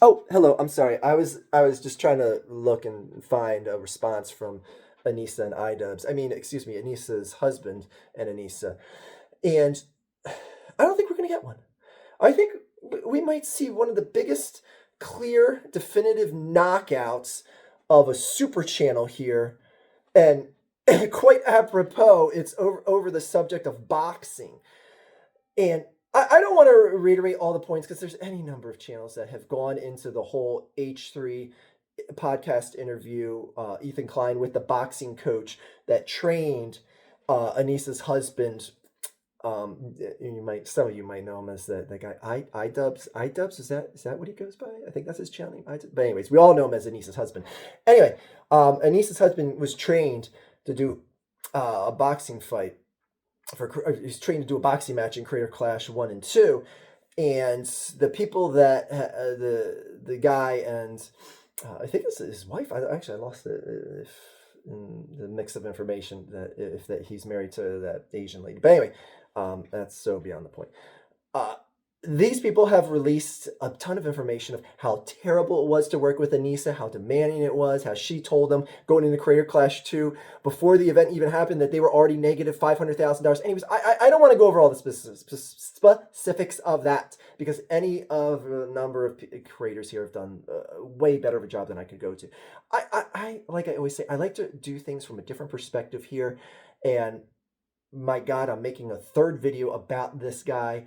Oh, hello. I'm sorry. I was just trying to look and find a response from Anisa and idubbbz. I mean, excuse me, Anisa's husband and Anisa. And I don't think we're going to get one. I think we might see one of the biggest, clear, definitive knockouts of a super channel here. And quite apropos, it's over the subject of boxing. And I don't want to reiterate all the points because there's any number of channels that have gone into the whole H3 podcast interview, Ethan Klein with the boxing coach that trained Anissa's husband. Some of you might know him as the guy idubbbz. Is that what he goes by? I think that's his channel name. But anyways, we all know him as Anissa's husband. Anyway, Anissa's husband was trained to do a boxing fight he's trained to do a boxing match in Creator Clash 1 and 2, and the people that the guy and I think it's his wife. I lost the in the mix of information that he's married to that Asian lady. But anyway, that's so beyond the point. Uh, these people have released a ton of information of how terrible it was to work with Anisa, how demanding it was, how she told them going into Creator Clash 2 before the event even happened that they were already negative $500,000. Anyways, I don't want to go over all the specifics of that because any of a number of creators here have done way better of a job than I could go to. Like I always say, I like to do things from a different perspective here. And my God, I'm making a third video about this guy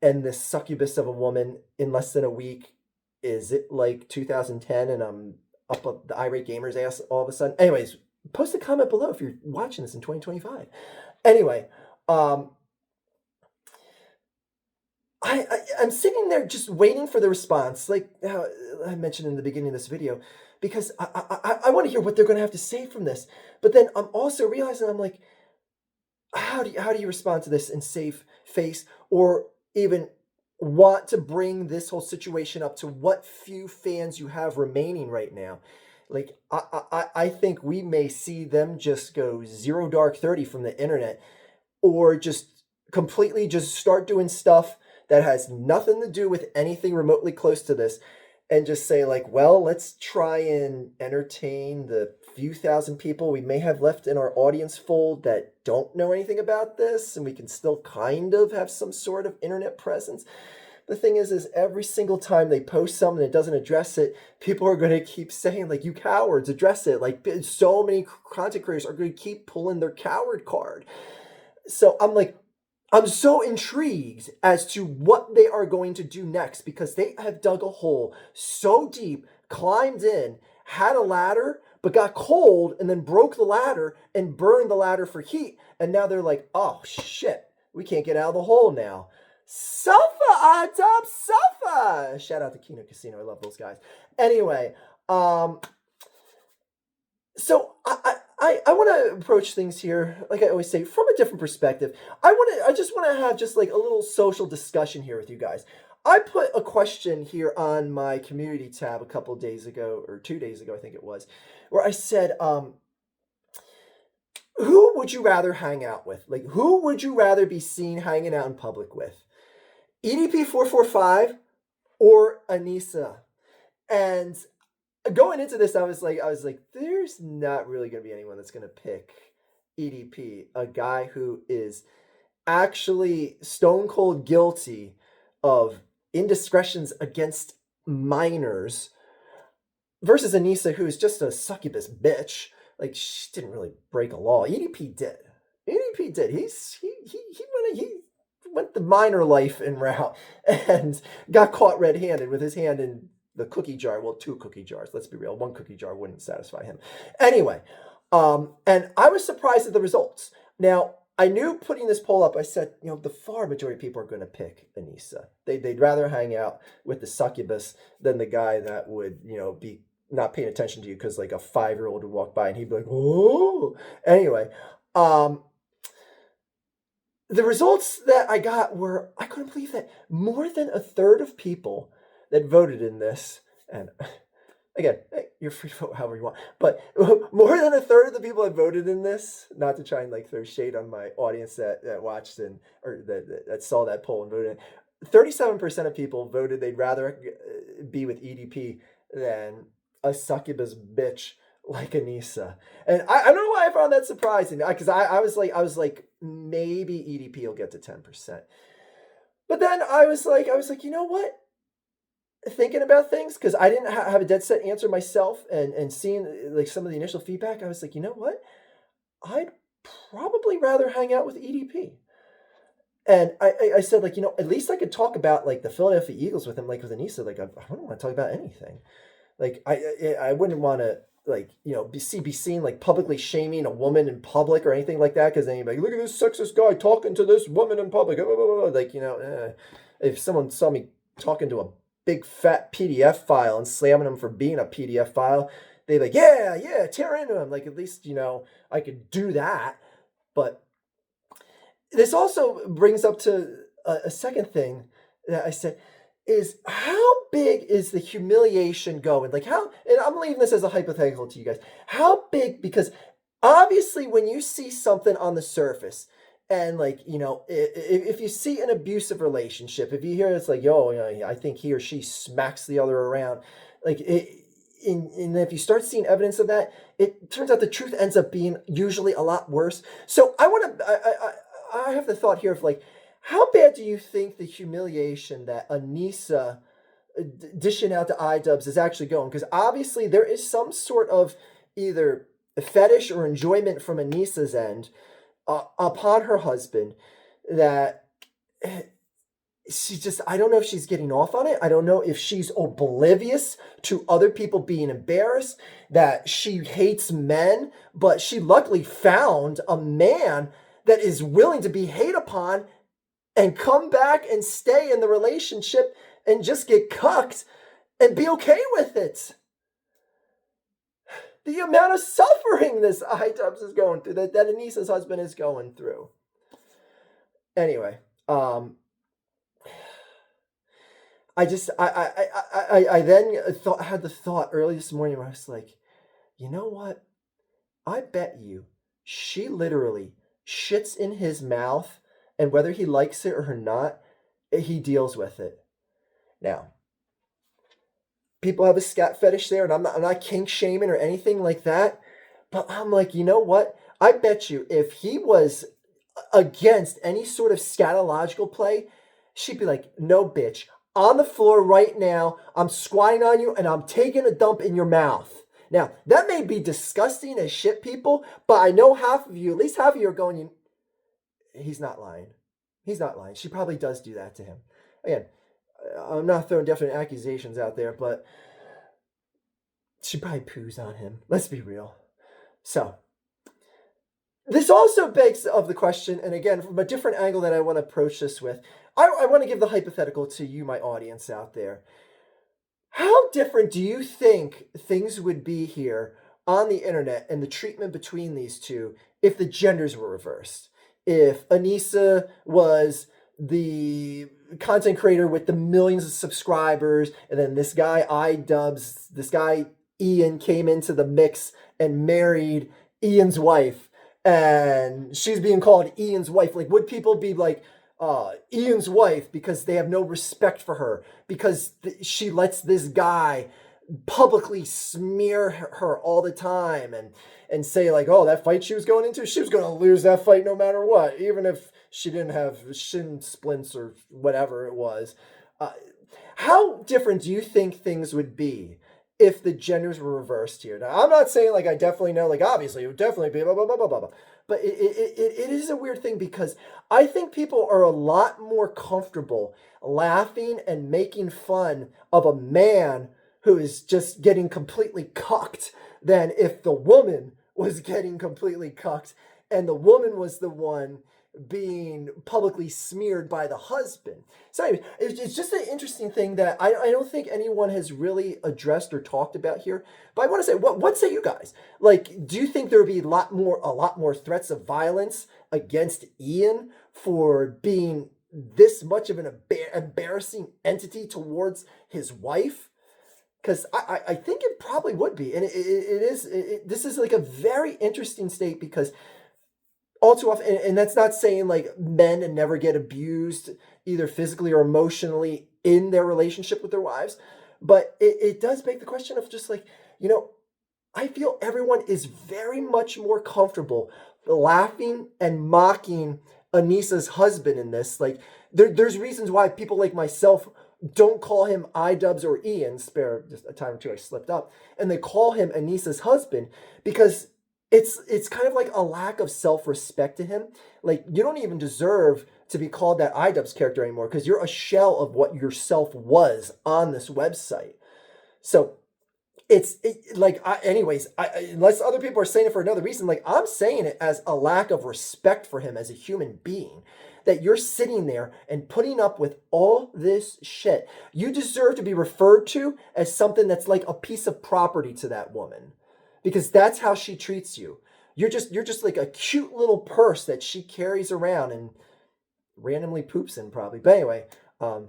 and this succubus of a woman in less than a week. Is it like 2010 and I'm up the irate gamer's ass all of a sudden? Anyways, post a comment below if you're watching this in 2025. Anyway, I'm sitting there just waiting for the response, like I mentioned in the beginning of this video, because I want to hear what they're going to have to say from this. But then I'm also realizing, I'm like, how do you respond to this and save face, or even want to bring this whole situation up to what few fans you have remaining right now? Like, I think we may see them just go zero dark 30 from the internet, or just completely just start doing stuff that has nothing to do with anything remotely close to this, and just say like, well, let's try and entertain the few thousand people we may have left in our audience fold that don't know anything about this, and we can still kind of have some sort of internet presence. The thing is every single time they post something that doesn't address it, people are going to keep saying like, you cowards, address it. Like, so many content creators are going to keep pulling their coward card. So I'm so intrigued as to what they are going to do next, because they have dug a hole so deep, climbed in, had a ladder, but got cold and then broke the ladder and burned the ladder for heat. And now they're like, oh shit, we can't get out of the hole now. Sofa on top sofa. Shout out to Kino Casino. I love those guys. Anyway, so I want to approach things here, like I always say, from a different perspective. I just want to have just like a little social discussion here with you guys. I put a question here on my community tab a couple of days ago, or 2 days ago, I think it was, where I said, who would you rather hang out with? Like, who would you rather be seen hanging out in public with? EDP445 or Anisa? And going into this, I was like, there's not really going to be anyone that's going to pick EDP, a guy who is actually stone cold guilty of indiscretions against minors, versus Anisa, who is just a succubus bitch. Like, she didn't really break a law. EDP did. EDP did. He went the minor life in route and got caught red-handed with his hand in the cookie jar. Well, 2 cookie jars. Let's be real. 1 cookie jar wouldn't satisfy him. Anyway, and I was surprised at the results. Now, I knew putting this poll up, I said, the far majority of people are going to pick Anisa. They'd rather hang out with the succubus than the guy that would, be not paying attention to you because like a 5-year-old would walk by and he'd be like, oh. Anyway, the results that I got were, I couldn't believe that more than a third of people that voted in this, and again, hey, you're free to vote however you want, but more than a third of the people that voted in this, not to try and like throw shade on my audience that watched or that saw that poll and voted in, 37% of people voted they'd rather be with EDP than a succubus bitch like Anisa. And I don't know why I found that surprising. Because I was like, maybe EDP will get to 10%. But then I was like, you know what? Thinking about things, because I didn't have a dead set answer myself, and seeing like some of the initial feedback, I was like, you know what? I'd probably rather hang out with EDP. And I said, like, at least I could talk about like the Philadelphia Eagles with him, like with Anisa. Like, I don't want to talk about anything. Like, I wouldn't want to, like, be seen like publicly shaming a woman in public or anything like that, because then you're like, look at this sexist guy talking to this woman in public. Like, if someone saw me talking to a big fat PDF file and slamming him for being a PDF file, they'd be like, yeah, tear into him. Like, at least, I could do that. But this also brings up to a second thing that I said is, how big is the humiliation going? Like, and I'm leaving this as a hypothetical to you guys. How big? Because obviously when you see something on the surface, and like, if you see an abusive relationship, if you hear it's like, I think he or she smacks the other around, like and if you start seeing evidence of that, it turns out the truth ends up being usually a lot worse. So I have the thought here of like, how bad do you think the humiliation that Anisa dishing out to idubbbz is actually going? Because obviously there is some sort of either fetish or enjoyment from Anisa's end upon her husband that I don't know if she's getting off on it. I don't know if she's oblivious to other people being embarrassed, that she hates men, but she luckily found a man that is willing to be hate upon and come back and stay in the relationship and just get cucked and be okay with it. The amount of suffering this idubbbz is going through, that Anisa's husband is going through. Anyway, I then had the thought early this morning where I was like, you know what? I bet you she literally shits in his mouth, and whether he likes it or not, he deals with it. Now, people have a scat fetish there, and I'm not kink shaming or anything like that, but I'm like, you know what? I bet you if he was against any sort of scatological play, she'd be like, no, bitch, on the floor right now, I'm squatting on you, and I'm taking a dump in your mouth. Now, that may be disgusting as shit, people, but I know half of you, at least half of you are going, he's not lying. He's not lying. She probably does do that to him. Again, I'm not throwing definite accusations out there, but she probably poos on him. Let's be real. So, this also begs of the question, and again, from a different angle that I want to approach this with, I want to give the hypothetical to you, my audience out there. How different do you think things would be here on the internet and the treatment between these two if the genders were reversed? If Anisa was the content creator with the millions of subscribers, and then this guy idubbbz, this guy Ian came into the mix and married Ian's wife, and she's being called Ian's wife, like, would people be like, Ian's wife, because they have no respect for her, because she lets this guy publicly smear her all the time and say like, oh, that fight she was going into, she was going to lose that fight no matter what, even if she didn't have shin splints or whatever it was. How different do you think things would be if the genders were reversed here? Now, I'm not saying like I definitely know, like obviously it would definitely be blah, blah, blah, blah, blah, blah. But it is a weird thing, because I think people are a lot more comfortable laughing and making fun of a man who is just getting completely cucked than if the woman was getting completely cucked and the woman was the one being publicly smeared by the husband. So anyway, it's just an interesting thing that I don't think anyone has really addressed or talked about here. But I want to say, what say you guys? Like, do you think there would be a lot more threats of violence against Ian for being this much of an embarrassing entity towards his wife? Because I think it probably would be. And this is like a very interesting state, because all too often, and that's not saying like men never get abused either physically or emotionally in their relationship with their wives, But it does beg the question of just like, you know, I feel everyone is very much more comfortable laughing and mocking Anissa's husband in this. Like, there's reasons why people like myself don't call him idubbbz or Ian. Spare just a time or two, I slipped up, and they call him Anissa's husband because it's kind of like a lack of self-respect to him. Like, you don't even deserve to be called that idubbbz character anymore because you're a shell of what yourself was on this website. So anyways, unless other people are saying it for another reason, like I'm saying it as a lack of respect for him as a human being. That you're sitting there and putting up with all this shit. You deserve to be referred to as something that's like a piece of property to that woman, because that's how she treats you. You're just like a cute little purse that she carries around and randomly poops in probably. But anyway, I'm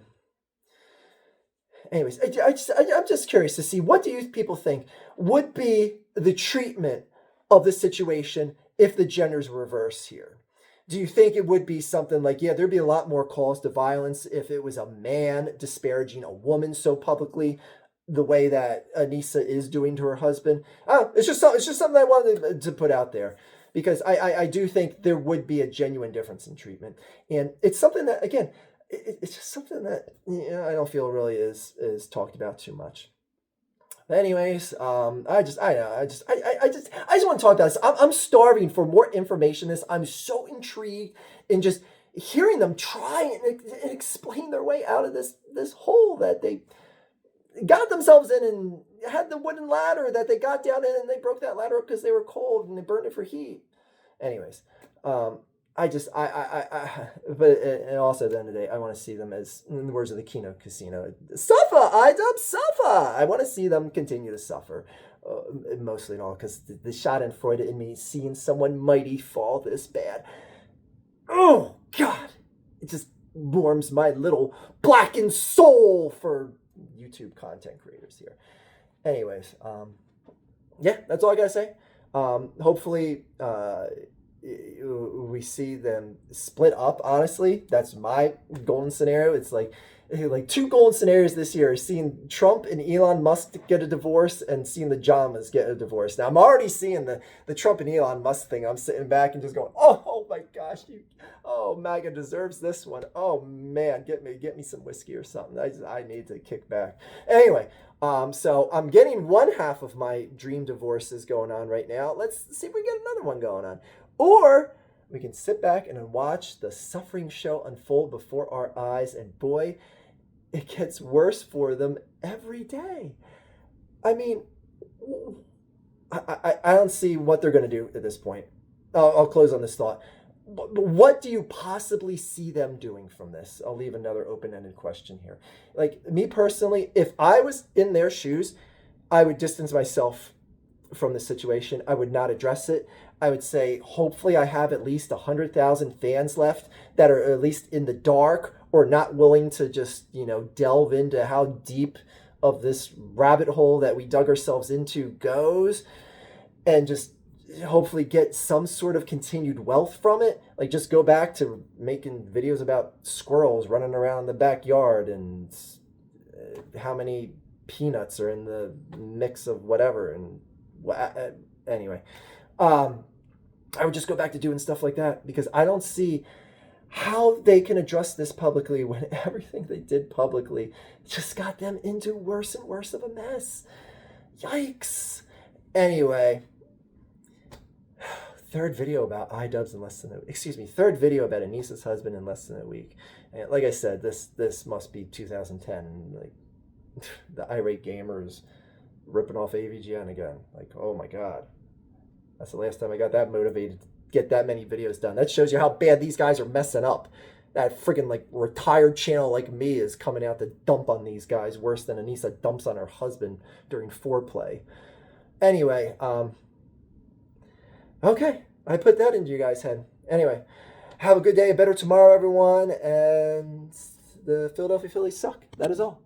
just curious to see, what do you people think would be the treatment of the situation if the genders reverse here? Do you think it would be something like, yeah, there'd be a lot more calls to violence if it was a man disparaging a woman so publicly, the way that Anisa is doing to her husband? Oh, it's just something I wanted to put out there, because I do think there would be a genuine difference in treatment, and it's something that, again, it's just something that, I don't feel really is talked about too much. But anyways, I just want to talk about this. I'm starving for more information. I'm so intrigued in just hearing them try and explain their way out of this hole that they got themselves in, and had the wooden ladder that they got down in, and they broke that ladder up because they were cold and they burned it for heat. Anyways, but and also at the end of the day, I want to see them as, in the words of the Kino Casino, suffer, idubbbz, suffer. I want to see them continue to suffer, mostly and all, because the Schadenfreude in me seeing someone mighty fall this bad. Oh, God. It just warms my little blackened soul for YouTube content creators here. Anyways, yeah, that's all I got to say. Hopefully, we see them split up. Honestly, that's my golden scenario. It's like two golden scenarios this year: seeing Trump and Elon Musk get a divorce, and seeing the Jamas get a divorce. Now I'm already seeing the Trump and Elon Musk thing. I'm sitting back and just going, oh my gosh, MAGA deserves this one. Oh man, get me some whiskey or something. I need to kick back. Anyway, so I'm getting one half of my dream divorces going on right now. Let's see if we get another one going on. Or we can sit back and watch the suffering show unfold before our eyes, and boy, it gets worse for them every day. I mean, I don't see what they're going to do at this point. I'll close on this thought. But what do you possibly see them doing from this? I'll leave another open-ended question here. Like, me personally, if I was in their shoes, I would distance myself from the situation. I would not address it. I would say, hopefully I have at least 100,000 fans left that are at least in the dark, or not willing to just, delve into how deep of this rabbit hole that we dug ourselves into goes, and just hopefully get some sort of continued wealth from it. Like, just go back to making videos about squirrels running around the backyard, and how many peanuts are in the mix of whatever, and anyway, I would just go back to doing stuff like that, because I don't see how they can address this publicly when everything they did publicly just got them into worse and worse of a mess. Yikes. Anyway, third video about idubbbz in less than third video about Anisa's husband in less than a week. And like I said, this must be 2010. Like, the irate gamers ripping off AVGN again. Like, oh my God. That's the last time I got that motivated to get that many videos done. That shows you how bad these guys are messing up. That friggin' retired channel like me is coming out to dump on these guys worse than Anisa dumps on her husband during foreplay. Anyway, okay, I put that into you guys' head. Anyway, have a good day, a better tomorrow, everyone, and the Philadelphia Phillies suck. That is all.